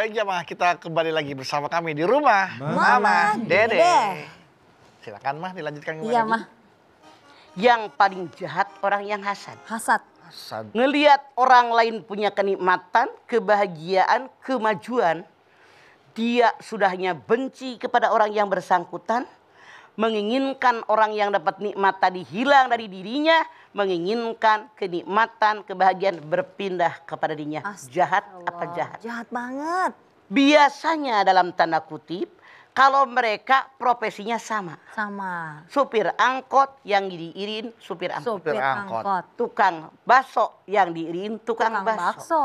Baik jamaah, kita kembali lagi bersama kami di rumah Mama Dede. Silakan Mah dilanjutkan gimana? Iya lagi? Mah. Yang paling jahat orang yang hasad. Hasad. Ngelihat orang lain punya kenikmatan, kebahagiaan, kemajuan. Dia sudahnya benci kepada orang yang bersangkutan. Menginginkan orang yang dapat nikmat tadi hilang dari dirinya. Menginginkan kenikmatan, kebahagiaan berpindah kepada dirinya. Jahat apa jahat? Jahat banget. Biasanya dalam tanda kutip, kalau mereka profesinya sama. Sama. Supir angkot yang diirin supir angkot. Supir angkot. Tukang bakso yang diirin tukang bakso. Bakso.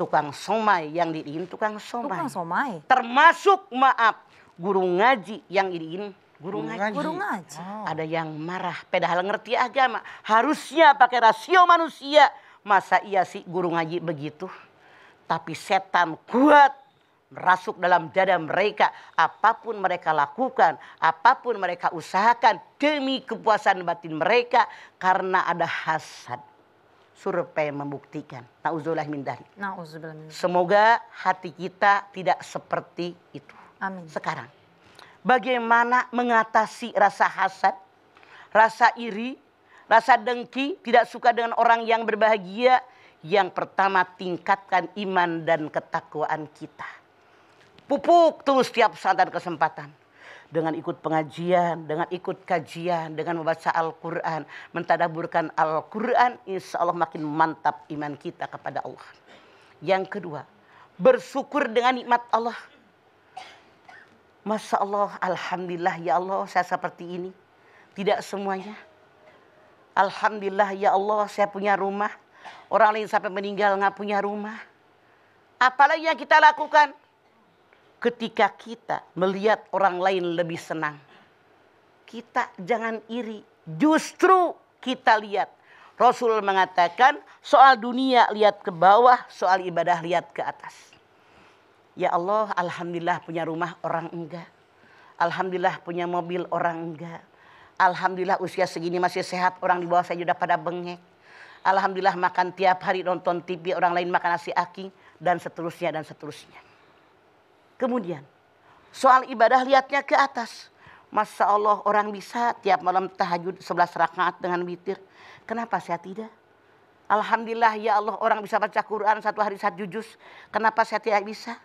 Tukang somai yang diirin tukang somai. Tukang somai. Termasuk maaf, guru ngaji yang diirin guru ngaji. Guru ngaji. Oh. Ada yang marah, padahal ngerti agama. Harusnya pakai rasio manusia. Masa iya sih guru ngaji begitu? Tapi setan kuat merasuk dalam dada mereka. Apapun mereka lakukan, apapun mereka usahakan demi kepuasan batin mereka karena ada hasad. Survei membuktikan. Nauzubillah min dzalik. Nauzubillah min dzalik. Semoga hati kita tidak seperti itu. Amin. Sekarang, bagaimana mengatasi rasa hasad, rasa iri, rasa dengki, tidak suka dengan orang yang berbahagia? Yang pertama, tingkatkan iman dan ketakwaan kita. Pupuk terus setiap saat dan kesempatan. Dengan ikut pengajian, dengan ikut kajian, dengan membaca Al-Quran, mentadaburkan Al-Quran, insya Allah makin mantap iman kita kepada Allah. Yang kedua, bersyukur dengan nikmat Allah. Masya Allah, Alhamdulillah ya Allah saya seperti ini. Tidak semuanya. Alhamdulillah ya Allah saya punya rumah. Orang lain sampai meninggal nggak punya rumah. Apalagi yang kita lakukan? Ketika kita melihat orang lain lebih senang, kita jangan iri. Justru kita lihat. Rasul mengatakan soal dunia lihat ke bawah, soal ibadah lihat ke atas. Ya Allah, alhamdulillah punya rumah orang enggak. Alhamdulillah punya mobil orang enggak. Alhamdulillah usia segini masih sehat, orang di bawah saya sudah pada bengek. Alhamdulillah makan tiap hari nonton TV, orang lain makan nasi aking, dan seterusnya dan seterusnya. Kemudian soal ibadah lihatnya ke atas. Masya Allah orang bisa tiap malam tahajud 11 rakaat dengan witir. Kenapa saya tidak? Alhamdulillah ya Allah orang bisa baca Quran satu hari 1 juz. Kenapa saya tidak bisa?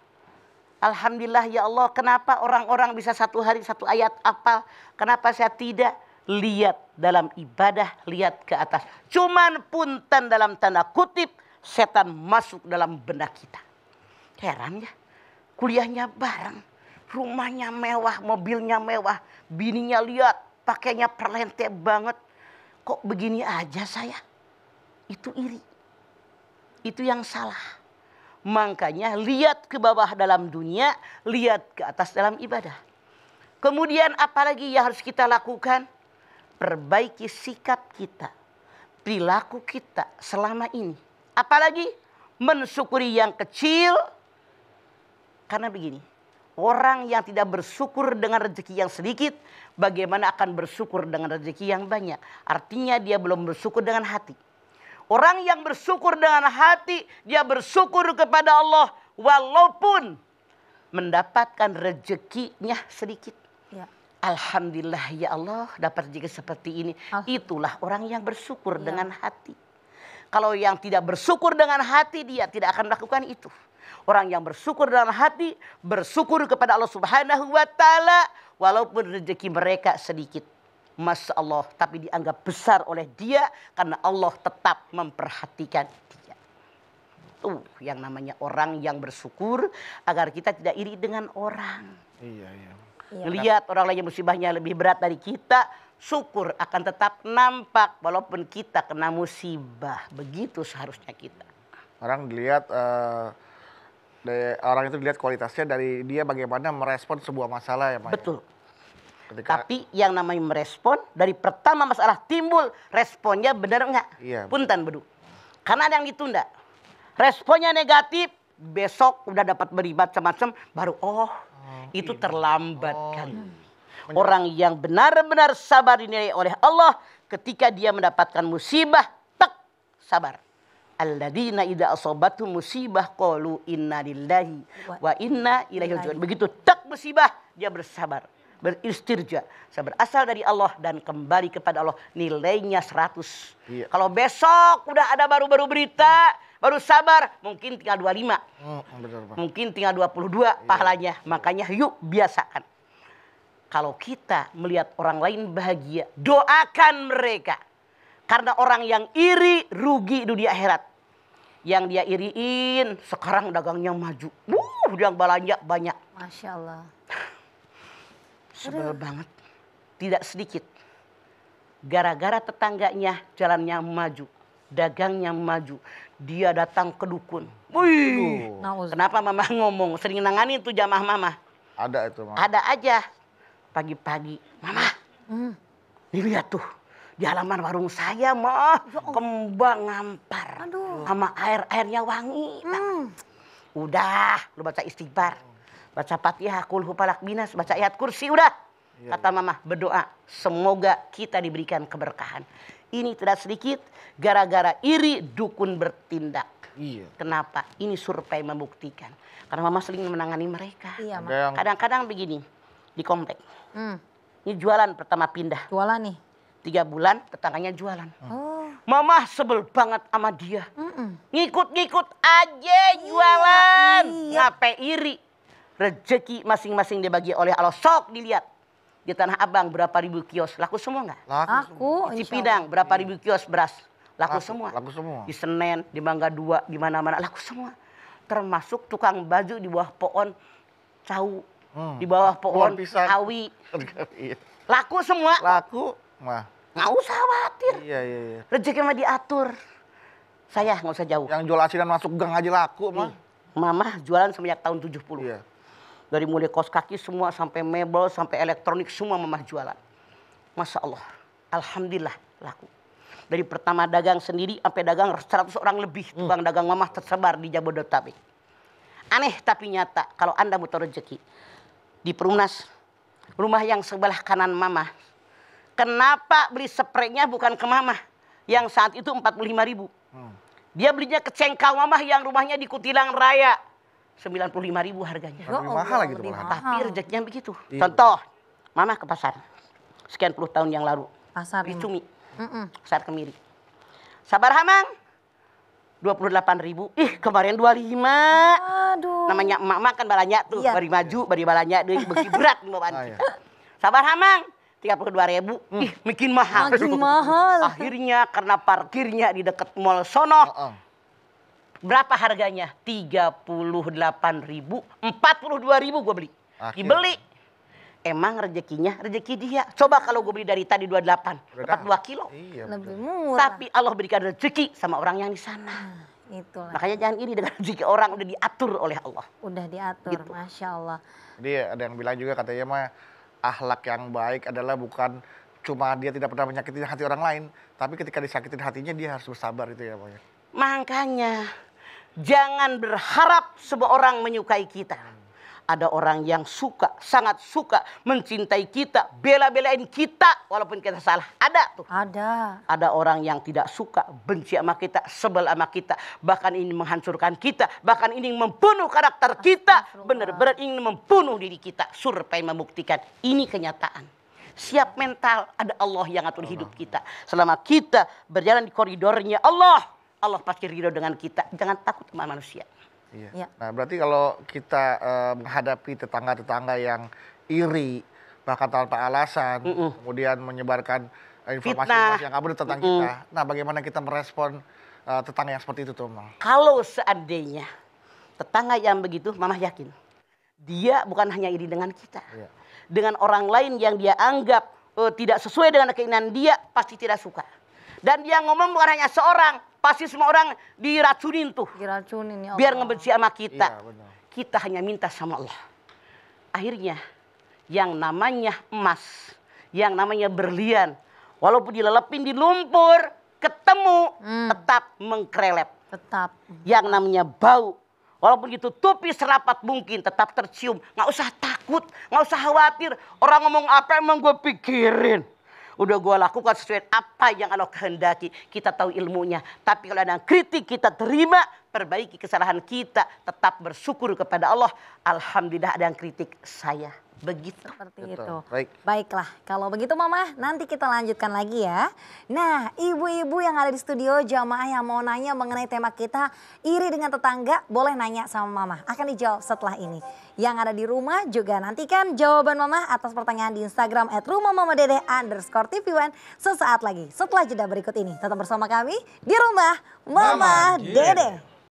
Alhamdulillah ya Allah kenapa orang-orang bisa 1 hari 1 ayat apal. Kenapa saya tidak? Lihat dalam ibadah lihat ke atas. Cuman punten dalam tanda kutip setan masuk dalam benak kita. Heran ya. Kuliahnya bareng, rumahnya mewah, mobilnya mewah, bininya lihat pakainya perlente banget. Kok begini aja saya? Itu iri. Itu yang salah. Makanya lihat ke bawah dalam dunia, lihat ke atas dalam ibadah. Kemudian apalagi yang harus kita lakukan? Perbaiki sikap kita, perilaku kita selama ini. Apalagi mensyukuri yang kecil. Karena begini, orang yang tidak bersyukur dengan rezeki yang sedikit, bagaimana akan bersyukur dengan rezeki yang banyak? Artinya dia belum bersyukur dengan hati. Orang yang bersyukur dengan hati, dia bersyukur kepada Allah walaupun mendapatkan rezekinya sedikit. Ya. Alhamdulillah ya Allah dapat rezeki seperti ini. Itulah orang yang bersyukur dengan hati. Kalau yang tidak bersyukur dengan hati, dia tidak akan melakukan itu. Orang yang bersyukur dalam hati, bersyukur kepada Allah Subhanahu wa Ta'ala, walaupun rezeki mereka sedikit. Masya Allah, tapi dianggap besar oleh dia karena Allah tetap memperhatikan dia. Tuh yang namanya orang yang bersyukur agar kita tidak iri dengan orang. Iya, iya. Melihat orang lain musibahnya lebih berat dari kita, syukur akan tetap nampak walaupun kita kena musibah. Begitu seharusnya kita. Orang dilihat orang itu dilihat kualitasnya dari dia bagaimana merespon sebuah masalah ya Pak. Betul. Tapi yang namanya merespon dari pertama masalah timbul responnya benar enggak? Iya. Punten bedu. Karena ada yang ditunda. Responnya negatif, besok udah dapat beri macam-macam baru itu terlambat kan. Orang yang benar-benar sabar dinilai oleh Allah ketika dia mendapatkan musibah, sabar. Alladzina idza asabatuhum musibah qalu inna lillahi wa inna ilaihi raji'un. Begitu tak musibah dia bersabar, beristirja. Saya berasal dari Allah dan kembali kepada Allah, nilainya 100. Iya. Kalau besok udah ada baru-baru berita, baru sabar, mungkin tinggal 25. Benar, Pak. Mungkin tinggal 22 pahalanya. Makanya yuk biasakan. Kalau kita melihat orang lain bahagia, doakan mereka. Karena orang yang iri rugi dunia akhirat. Yang dia iriin sekarang dagangnya maju. Yang belanja banyak. Masya Allah. Sebel banget. Tidak sedikit. Gara-gara tetangganya jalannya maju. Dagangnya maju. Dia datang ke dukun. Wih. Kenapa mama ngomong? Sering nanganin tuh jamaah mama. Ada itu, Mama. Ada aja. Pagi-pagi. Mama. Nih lihat tuh. Di halaman warung saya mah kembang ngampar. Aduh. Sama airnya wangi. Udah, lu baca istighfar. Baca Fatihah, Qul Huwalak Binas, baca ayat kursi udah. Kata mama, berdoa semoga kita diberikan keberkahan. Ini tidak sedikit gara-gara iri dukun bertindak. Iya. Kenapa? Ini survei membuktikan. Karena mama sering menangani mereka. Iya, Ada yang Kadang-kadang begini, di komplek. Ini jualan pertama pindah. Jualan nih. 3 bulan tetangganya jualan. Oh. Mama sebel banget sama dia. Ngikut-ngikut aja jualan. Iya. Ngapain iri? Rezeki masing-masing dibagi oleh Allah. Sok dilihat. Di Tanah Abang berapa ribu kios. Laku semua nggak? Aku. Di insya Cipinang berapa ribu kios beras. Laku semua. Laku semua. Di Senen, di Mangga 2, di mana-mana laku semua. Termasuk tukang baju di bawah pohon cau. Di bawah pohon pisang. awi. Iya. Laku semua. Laku, Mah. Nggak usah khawatir. Iya. Rezeki mah diatur. Saya nggak usah jauh. Yang jual asinan masuk gang aja laku, Mah. Mama jualan semenjak tahun 70. Iya. Dari mulai kaos kaki semua sampai mebel, sampai elektronik semua mama jualan. Masya Allah. Alhamdulillah laku. Dari pertama dagang sendiri sampai dagang 100 orang lebih. Tukang dagang mama tersebar di Jabodetabek. Aneh tapi nyata kalau Anda butuh rezeki. Di Perumnas, rumah yang sebelah kanan mama. Kenapa beli spraynya bukan ke mama? Yang saat itu 45.000. Dia belinya ke Cengkau mama yang rumahnya di Kutilang Raya. 95.000 harganya. Lebih mahal lagi tuh, lebih malahan. mahal. Tapi rezekinya begitu. Iya. Contoh, mama ke pasar. Sekian puluh tahun yang lalu. Pasar Di ini. Cumi. Pasar Kemiri. Sabar Hamang. 28.000. Ih kemarin 25. Aduh. Namanya emak-emak kan balanya tuh. Iya. Bari maju, bari balanya. Beki berat bawaan Iya. kita. Sabar Hamang. 32.000. Ih makin mahal. Makin mahal. Akhirnya karena parkirnya di dekat mall sono. Berapa harganya? 38.000, 42.000 gue beli. Dibeli. Emang rezekinya rezeki dia. Coba kalau gue beli dari tadi 28, dapat 2 kilo. Iya. Lebih betul. murah. Tapi Allah berikan rezeki sama orang yang di sana. Itulah. Makanya jangan iri dengan rezeki orang udah diatur oleh Allah. Udah diatur. Gitu. Masya Allah. Jadi ada yang bilang juga katanya mah akhlak yang baik adalah bukan cuma dia tidak pernah menyakiti hati orang lain, tapi ketika disakitin hatinya dia harus bersabar itu ya, Pak. Makanya jangan berharap sebuah orang menyukai kita. Ada orang yang suka, sangat suka mencintai kita, bela-belain kita walaupun kita salah. Ada tuh. Ada. Ada orang yang tidak suka, benci sama kita, sebel sama kita. Bahkan ingin menghancurkan kita. Bahkan ingin membunuh karakter kita. Benar-benar ingin membunuh diri kita. Survei membuktikan. Ini kenyataan. Siap mental, ada Allah yang atur hidup kita. Selama kita berjalan di koridornya Allah. Allah pasti ridho dengan kita. Jangan takut sama manusia. Iya. Ya. Nah berarti kalau kita menghadapi tetangga-tetangga yang iri, bahkan tanpa alasan, kemudian menyebarkan informasi-informasi yang kabur tentang kita. Nah bagaimana kita merespon tetangga yang seperti itu tuh, Mang? Kalau seandainya tetangga yang begitu, Mama yakin. Dia bukan hanya iri dengan kita. Iya. Dengan orang lain yang dia anggap tidak sesuai dengan keinginan dia, pasti tidak suka. Dan dia ngomong bukan hanya seorang, pasti semua orang diracunin tuh. Diracunin ya Allah. Biar ngebenci sama kita. Iya, benar. Kita hanya minta sama Allah. Akhirnya yang namanya emas, yang namanya berlian, walaupun dilelepin di lumpur, ketemu tetap mengkrelep. Tetap. Yang namanya bau, walaupun ditutupi serapat mungkin tetap tercium. Nggak usah takut, nggak usah khawatir. Orang ngomong apa emang gue pikirin. Udah gue lakukan sesuai apa yang Allah kehendaki. Kita tahu ilmunya. Tapi kalau ada yang kritik kita terima. Perbaiki kesalahan kita. Tetap bersyukur kepada Allah. Alhamdulillah ada yang kritik saya. Begitu. Seperti Betul. itu. Baik. Baiklah, kalau begitu Mama, nanti kita lanjutkan lagi ya. Nah, ibu-ibu yang ada di studio, jamaah yang mau nanya mengenai tema kita, iri dengan tetangga, boleh nanya sama Mama. Akan dijawab setelah ini. Yang ada di rumah juga nantikan jawaban Mama atas pertanyaan di Instagram @rumahmamadede_tv1 sesaat lagi. Setelah jeda berikut ini, tetap bersama kami di Rumah Mama Dede.